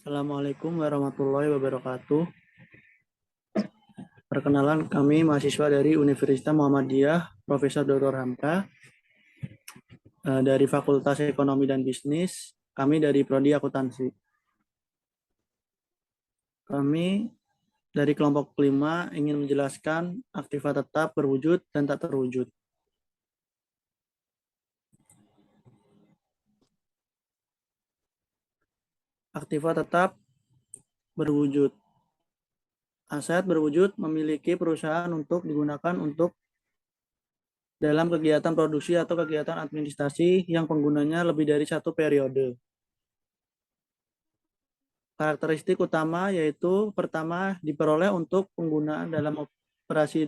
Assalamualaikum warahmatullahi wabarakatuh. Perkenalan, kami mahasiswa dari Universitas Muhammadiyah, Profesor Dr. Hamka, dari Fakultas Ekonomi dan Bisnis. Kami dari Prodi Akuntansi. Kami dari kelompok kelima ingin menjelaskan aktiva tetap, berwujud, dan tak terwujud. Aktiva tetap berwujud. Aset berwujud memiliki perusahaan untuk digunakan untuk dalam kegiatan produksi atau kegiatan administrasi yang penggunanya lebih dari satu periode. Karakteristik utama yaitu pertama diperoleh untuk penggunaan dalam operasi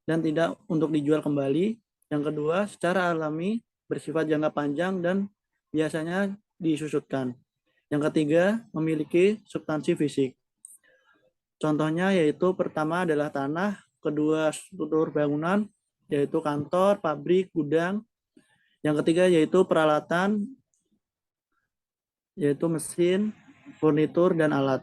dan tidak untuk dijual kembali. Yang kedua, secara alami bersifat jangka panjang dan biasanya disusutkan. Yang ketiga, memiliki substansi fisik. Contohnya yaitu pertama adalah tanah, kedua struktur bangunan yaitu kantor, pabrik, gudang. Yang ketiga yaitu peralatan yaitu mesin, furnitur, dan alat.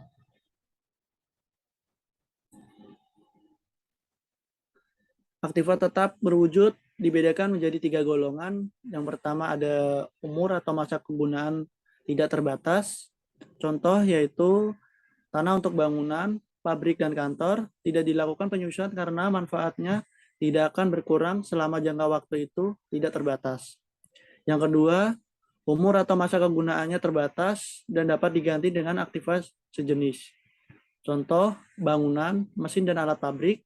Aktiva tetap berwujud dibedakan menjadi 3 golongan. Yang pertama ada umur atau masa kegunaan tidak terbatas. Contoh yaitu tanah untuk bangunan, pabrik, dan kantor tidak dilakukan penyusutan karena manfaatnya tidak akan berkurang selama jangka waktu itu tidak terbatas. Yang kedua, umur atau masa kegunaannya terbatas dan dapat diganti dengan aktiva sejenis. Contoh, bangunan, mesin dan alat pabrik,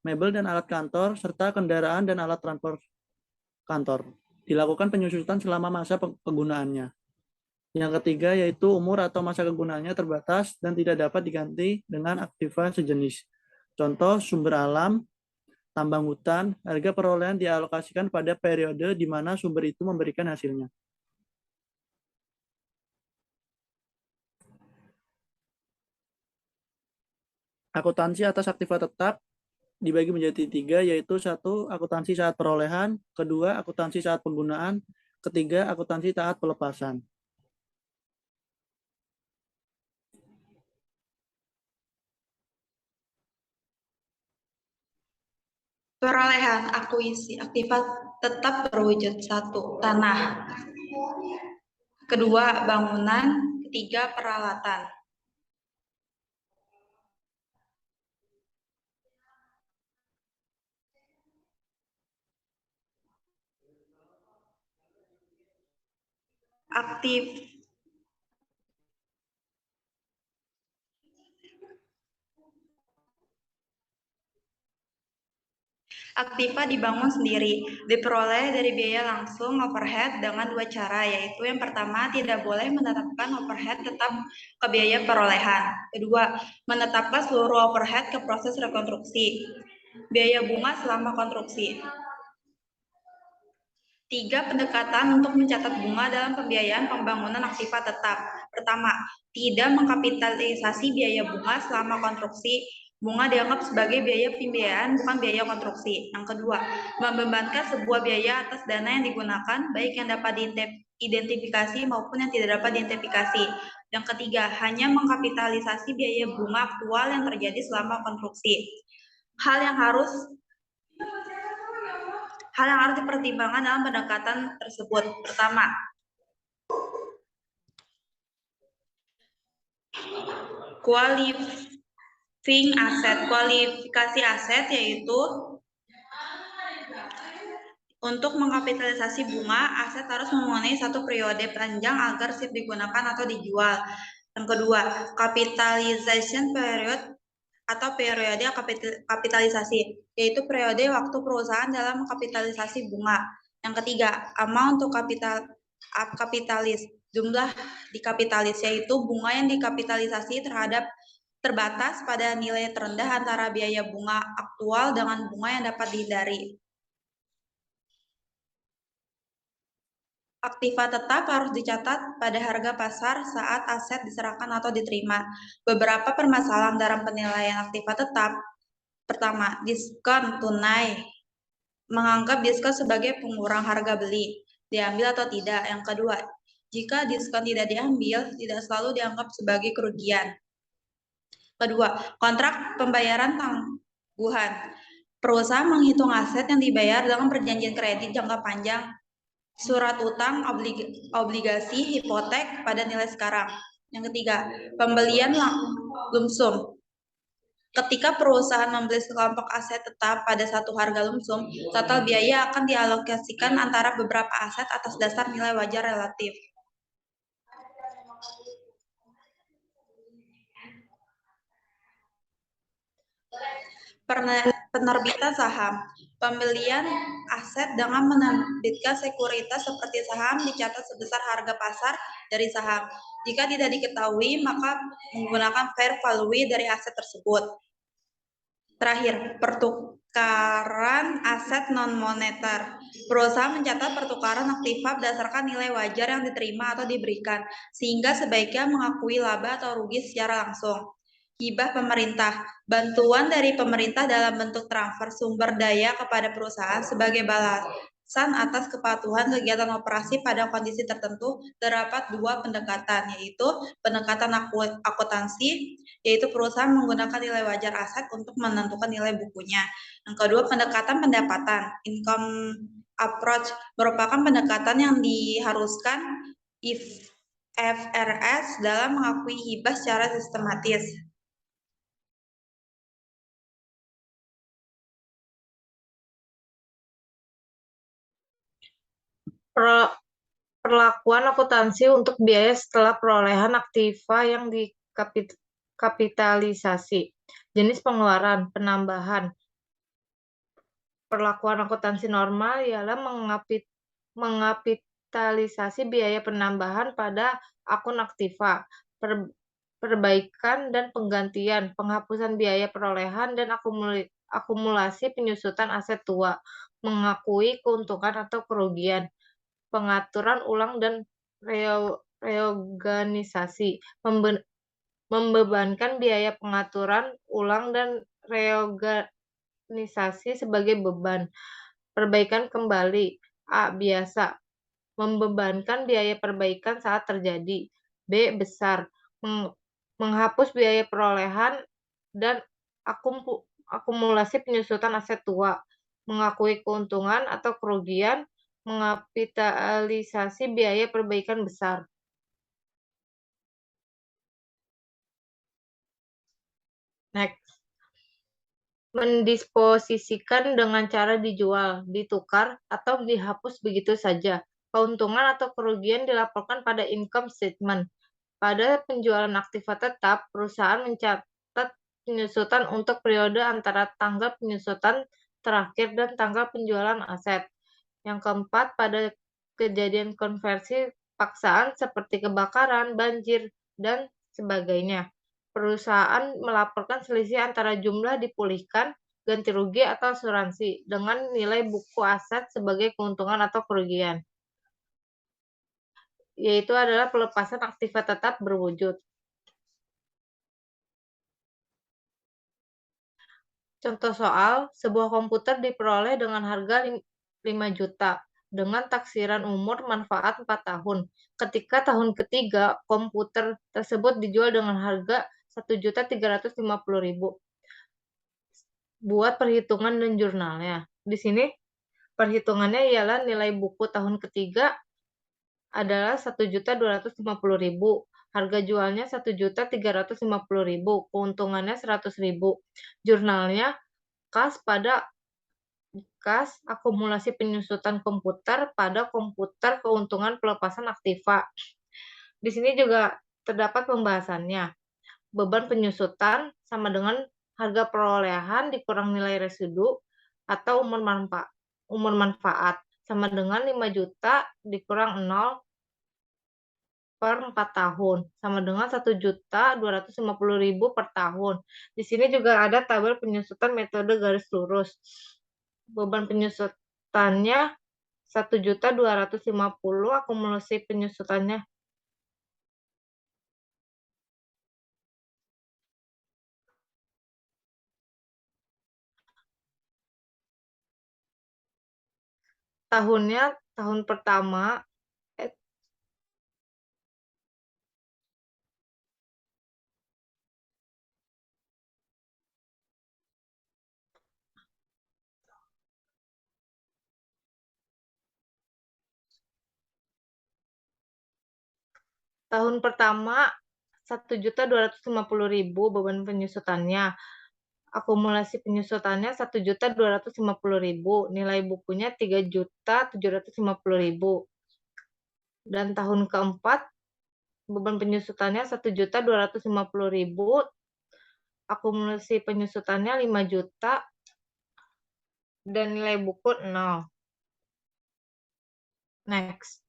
mebel dan alat kantor, serta kendaraan dan alat transport kantor. Dilakukan penyusutan selama masa penggunaannya. Yang ketiga yaitu umur atau masa kegunaannya terbatas dan tidak dapat diganti dengan aktiva sejenis. Contoh, sumber alam, tambang hutan, harga perolehan dialokasikan pada periode di mana sumber itu memberikan hasilnya. Akuntansi atas aktiva tetap dibagi menjadi 3, yaitu 1. Akuntansi saat perolehan, kedua. Akuntansi saat penggunaan, ketiga. Akuntansi saat pelepasan. Perolehan akuisisi aktiva tetap berwujud 1. Tanah, kedua bangunan, ketiga peralatan. Aktiva dibangun sendiri, diperoleh dari biaya langsung overhead dengan 2 cara, yaitu yang pertama tidak boleh menetapkan overhead tetap ke biaya perolehan. Kedua, menetapkan seluruh overhead ke proses rekonstruksi. Biaya bunga selama konstruksi. 3. Pendekatan untuk mencatat bunga dalam pembiayaan pembangunan aktiva tetap. Pertama, tidak mengkapitalisasi biaya bunga selama konstruksi. Bunga dianggap sebagai biaya pembiayaan, bukan biaya konstruksi. Yang kedua, membebankan sebuah biaya atas dana yang digunakan, baik yang dapat diidentifikasi maupun yang tidak dapat diidentifikasi. Yang ketiga, hanya mengkapitalisasi biaya bunga aktual yang terjadi selama konstruksi. Hal yang harus dipertimbangkan dalam pendekatan tersebut. Pertama, kualifikasi aset, yaitu untuk mengkapitalisasi bunga, aset harus memenuhi satu periode panjang agar siap digunakan atau dijual. Yang kedua, capitalization period atau periode kapitalisasi, yaitu periode waktu perusahaan dalam kapitalisasi bunga. Yang ketiga, amount untuk kapitalis, jumlah dikapitalis, yaitu bunga yang dikapitalisasi terbatas pada nilai terendah antara biaya bunga aktual dengan bunga yang dapat dihindari. Aktiva tetap harus dicatat pada harga pasar saat aset diserahkan atau diterima. Beberapa permasalahan dalam penilaian aktiva tetap. Pertama, diskon tunai. Menganggap diskon sebagai pengurang harga beli, diambil atau tidak. Yang kedua, Jika diskon tidak diambil, tidak selalu dianggap sebagai kerugian. Kedua, kontrak pembayaran tangguhan. Perusahaan menghitung aset yang dibayar dengan perjanjian kredit jangka panjang, surat utang, obligasi, hipotek pada nilai sekarang. Yang ketiga, pembelian lump sum. Ketika perusahaan membeli sekelompok aset tetap pada satu harga lump sum, total biaya akan dialokasikan antara beberapa aset atas dasar nilai wajar relatif. Penerbitan saham. Pembelian aset dengan menerbitkan sekuritas seperti saham dicatat sebesar harga pasar dari saham. Jika tidak diketahui, maka menggunakan fair value dari aset tersebut. Terakhir, pertukaran aset non-moneter. Perusahaan mencatat pertukaran aktiva berdasarkan nilai wajar yang diterima atau diberikan, sehingga sebaiknya mengakui laba atau rugi secara langsung. Hibah pemerintah. Bantuan dari pemerintah dalam bentuk transfer sumber daya kepada perusahaan sebagai balasan atas kepatuhan kegiatan operasi pada kondisi tertentu. Terdapat dua pendekatan, yaitu pendekatan akuntansi, yaitu perusahaan menggunakan nilai wajar aset untuk menentukan nilai bukunya. Yang kedua, pendekatan pendapatan, income approach, merupakan pendekatan yang diharuskan IFRS dalam mengakui hibah secara sistematis. Perlakuan akuntansi untuk biaya setelah perolehan aktiva yang dikapitalisasi. Jenis pengeluaran, penambahan. Perlakuan akuntansi normal ialah mengapitalisasi biaya penambahan pada akun aktiva, perbaikan dan penggantian, penghapusan biaya perolehan, dan akumulasi penyusutan aset tua, mengakui keuntungan atau kerugian, pengaturan ulang dan reorganisasi, membebankan biaya pengaturan ulang dan reorganisasi sebagai beban, perbaikan kembali, biasa, membebankan biaya perbaikan saat terjadi, B. Besar, menghapus biaya perolehan dan akumulasi penyusutan aset tua, mengakui keuntungan atau kerugian, mengapitalisasi biaya perbaikan besar. Next. Mendisposisikan dengan cara dijual, ditukar, atau dihapus begitu saja. Keuntungan atau kerugian dilaporkan pada income statement. Pada penjualan aktiva tetap, perusahaan mencatat penyusutan untuk periode antara tanggal penyusutan terakhir dan tanggal penjualan aset. Yang keempat, pada kejadian konversi paksaan seperti kebakaran, banjir, dan sebagainya, perusahaan melaporkan selisih antara jumlah dipulihkan, ganti rugi atau asuransi dengan nilai buku aset sebagai keuntungan atau kerugian, yaitu adalah pelepasan aktiva tetap berwujud. Contoh soal, sebuah komputer diperoleh dengan harga 5 juta dengan taksiran umur manfaat 4 tahun. Ketika tahun ketiga, komputer tersebut dijual dengan harga 1.350.000. Buat perhitungan dan jurnalnya. Di sini perhitungannya ialah nilai buku tahun ketiga adalah 1.250.000. Harga jualnya 1.350.000. Keuntungannya 100.000. Jurnalnya kas akumulasi penyusutan komputer pada komputer keuntungan pelepasan aktiva. Di sini juga terdapat pembahasannya. Beban penyusutan sama dengan harga perolehan dikurang nilai residu atau umur manfaat sama dengan 5 juta dikurang 0 per 4 tahun sama dengan 1.250.000 per tahun. Di sini juga ada tabel penyusutan metode garis lurus. Beban penyusutannya 1.250.000, akumulasi penyusutannya tahun pertama Tahun pertama 1.250.000 beban penyusutannya. Akumulasi penyusutannya 1.250.000, nilai bukunya 3.750.000. Dan tahun keempat beban penyusutannya 1.250.000, akumulasi penyusutannya 5 juta, dan nilai buku 0. Next.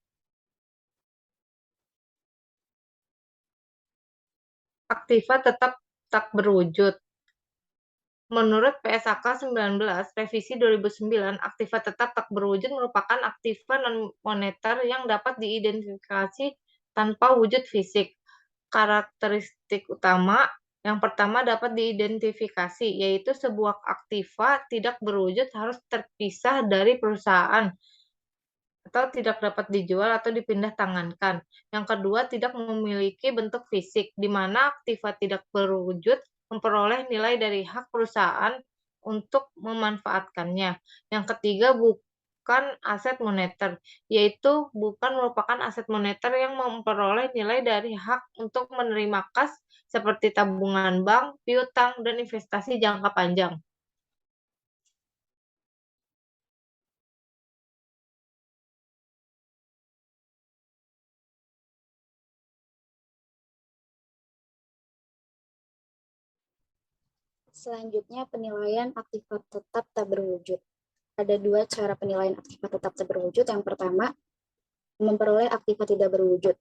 Aktiva tetap tak berwujud. Menurut PSAK 19, revisi 2009, aktiva tetap tak berwujud merupakan aktiva non-moneter yang dapat diidentifikasi tanpa wujud fisik. Karakteristik utama yang pertama dapat diidentifikasi, yaitu sebuah aktiva tidak berwujud harus terpisah dari perusahaan atau tidak dapat dijual atau dipindah tangankan. Yang kedua, tidak memiliki bentuk fisik, di mana aktiva tidak berwujud memperoleh nilai dari hak perusahaan untuk memanfaatkannya. Yang ketiga, bukan aset moneter, yaitu bukan merupakan aset moneter yang memperoleh nilai dari hak untuk menerima kas seperti tabungan bank, piutang, dan investasi jangka panjang. Selanjutnya, penilaian aktiva tetap tak berwujud. Ada dua cara penilaian aktiva tetap tak berwujud. Yang pertama, memperoleh aktiva tidak berwujud.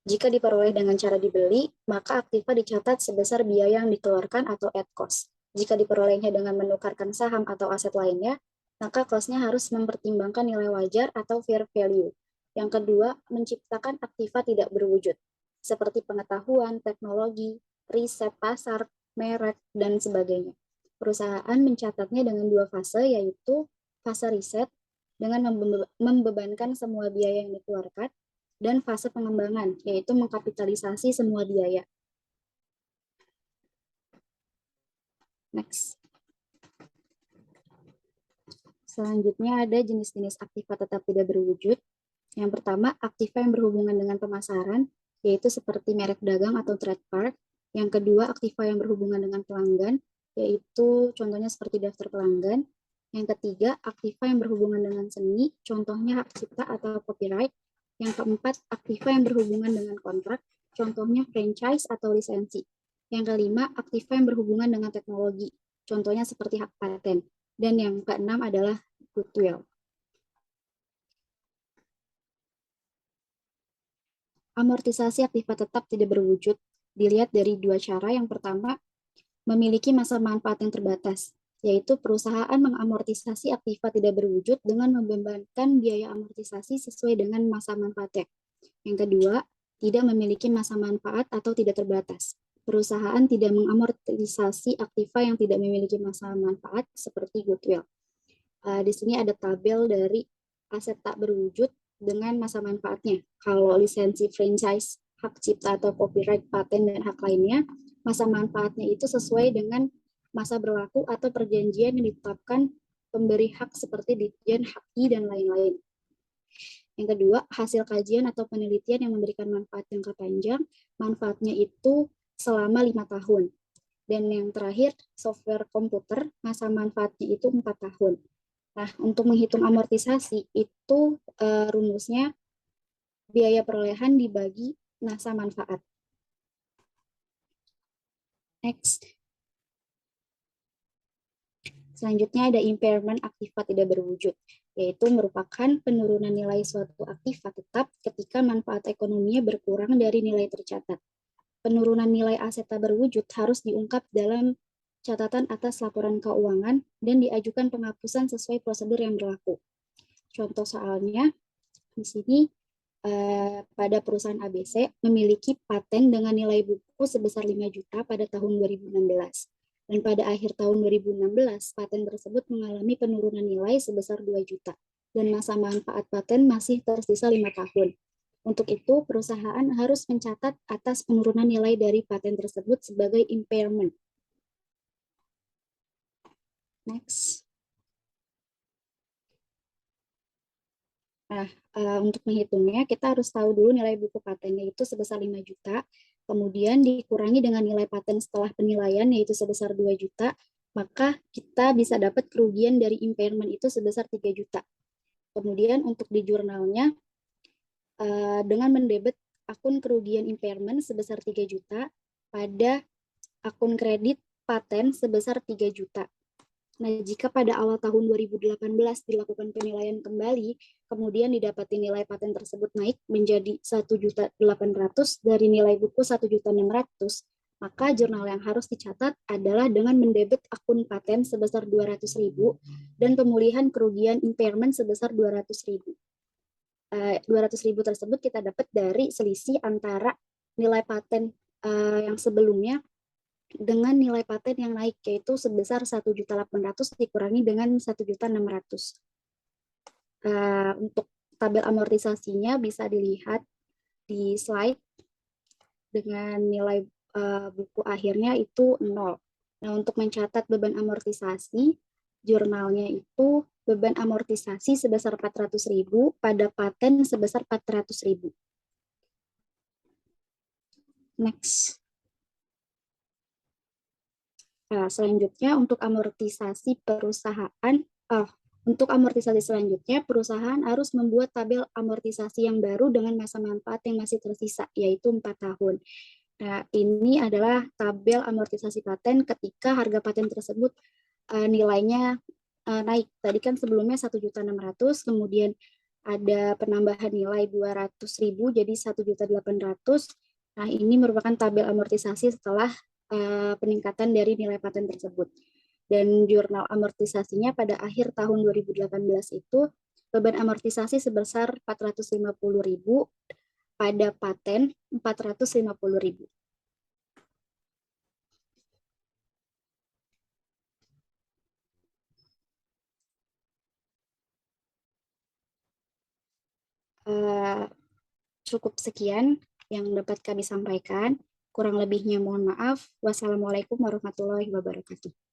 Jika diperoleh dengan cara dibeli, maka aktiva dicatat sebesar biaya yang dikeluarkan atau at cost. Jika diperolehnya dengan menukarkan saham atau aset lainnya, maka cost-nya harus mempertimbangkan nilai wajar atau fair value. Yang kedua, menciptakan aktiva tidak berwujud, seperti pengetahuan, teknologi, riset pasar, merek, dan sebagainya. Perusahaan mencatatnya dengan dua fase, yaitu fase riset dengan membebankan semua biaya yang dikeluarkan, dan fase pengembangan, yaitu mengkapitalisasi semua biaya. Next. Selanjutnya ada jenis-jenis aktiva tetap tidak berwujud. Yang pertama, aktiva yang berhubungan dengan pemasaran, yaitu seperti merek dagang atau trademark. Yang kedua, aktiva yang berhubungan dengan pelanggan, yaitu contohnya seperti daftar pelanggan. Yang ketiga, aktiva yang berhubungan dengan seni, contohnya hak cipta atau copyright. Yang keempat, aktiva yang berhubungan dengan kontrak, contohnya franchise atau lisensi. Yang kelima, aktiva yang berhubungan dengan teknologi, contohnya seperti hak paten. Dan yang keenam adalah goodwill. Amortisasi aktiva tetap tidak berwujud dilihat dari dua cara. Yang pertama, memiliki masa manfaat yang terbatas, yaitu perusahaan mengamortisasi aktiva tidak berwujud dengan membebankan biaya amortisasi sesuai dengan masa manfaatnya. Yang kedua, tidak memiliki masa manfaat atau tidak terbatas. Perusahaan tidak mengamortisasi aktiva yang tidak memiliki masa manfaat seperti goodwill. Di sini ada tabel dari aset tak berwujud dengan masa manfaatnya. Kalau lisensi franchise, hak cipta atau copyright, paten, dan hak lainnya, masa manfaatnya itu sesuai dengan masa berlaku atau perjanjian yang ditetapkan pemberi hak seperti Ditjen, HAKI, dan lain-lain. Yang kedua, hasil kajian atau penelitian yang memberikan manfaat jangka panjang, manfaatnya itu selama 5 tahun. Dan yang terakhir, software komputer, masa manfaatnya itu 4 tahun. Nah, untuk menghitung amortisasi itu rumusnya biaya perolehan dibagi masa manfaat. Next. Selanjutnya ada impairment aktiva tidak berwujud, yaitu merupakan penurunan nilai suatu aktiva tetap ketika manfaat ekonominya berkurang dari nilai tercatat. Penurunan nilai aset tak berwujud harus diungkap dalam catatan atas laporan keuangan dan diajukan penghapusan sesuai prosedur yang berlaku. Contoh soalnya, di sini pada perusahaan ABC memiliki paten dengan nilai buku sebesar 5 juta pada tahun 2016. Dan pada akhir tahun 2016, paten tersebut mengalami penurunan nilai sebesar 2 juta. Dan masa manfaat paten masih tersisa 5 tahun. Untuk itu, perusahaan harus mencatat atas penurunan nilai dari paten tersebut sebagai impairment. Next. Nah, Untuk menghitungnya, kita harus tahu dulu nilai buku patennya itu sebesar 5 juta, kemudian dikurangi dengan nilai paten setelah penilaian, yaitu sebesar 2 juta, maka kita bisa dapat kerugian dari impairment itu sebesar 3 juta. Kemudian untuk di jurnalnya, dengan mendebit akun kerugian impairment sebesar 3 juta pada akun kredit paten sebesar 3 juta. Nah, jika pada awal tahun 2018 dilakukan penilaian kembali, kemudian didapati nilai paten tersebut naik menjadi 1.800.000 dari nilai buku 1.600.000, maka jurnal yang harus dicatat adalah dengan mendebit akun paten sebesar 200.000 dan pemulihan kerugian impairment sebesar 200.000. 200.000 tersebut kita dapat dari selisih antara nilai paten yang sebelumnya dengan nilai paten yang naik, yaitu sebesar 1.800.000 dikurangi dengan 1.600.000. Untuk tabel amortisasinya bisa dilihat di slide dengan nilai buku akhirnya itu 0. Nah, untuk mencatat beban amortisasi, jurnalnya itu beban amortisasi sebesar 400.000 pada paten sebesar 400.000. Next. Nah, selanjutnya untuk amortisasi perusahaan, untuk amortisasi selanjutnya perusahaan harus membuat tabel amortisasi yang baru dengan masa manfaat yang masih tersisa, yaitu 4 tahun. Nah, ini adalah tabel amortisasi paten ketika harga paten tersebut nilainya naik. Tadi kan sebelumnya 1.600.000, kemudian ada penambahan nilai 200.000 jadi 1.800.000. Nah, ini merupakan tabel amortisasi setelah peningkatan dari nilai paten tersebut. Dan jurnal amortisasinya pada akhir tahun 2018 itu beban amortisasi sebesar 450.000 pada paten 450.000. Cukup sekian yang dapat kami sampaikan. Kurang lebihnya mohon maaf. Wassalamualaikum warahmatullahi wabarakatuh.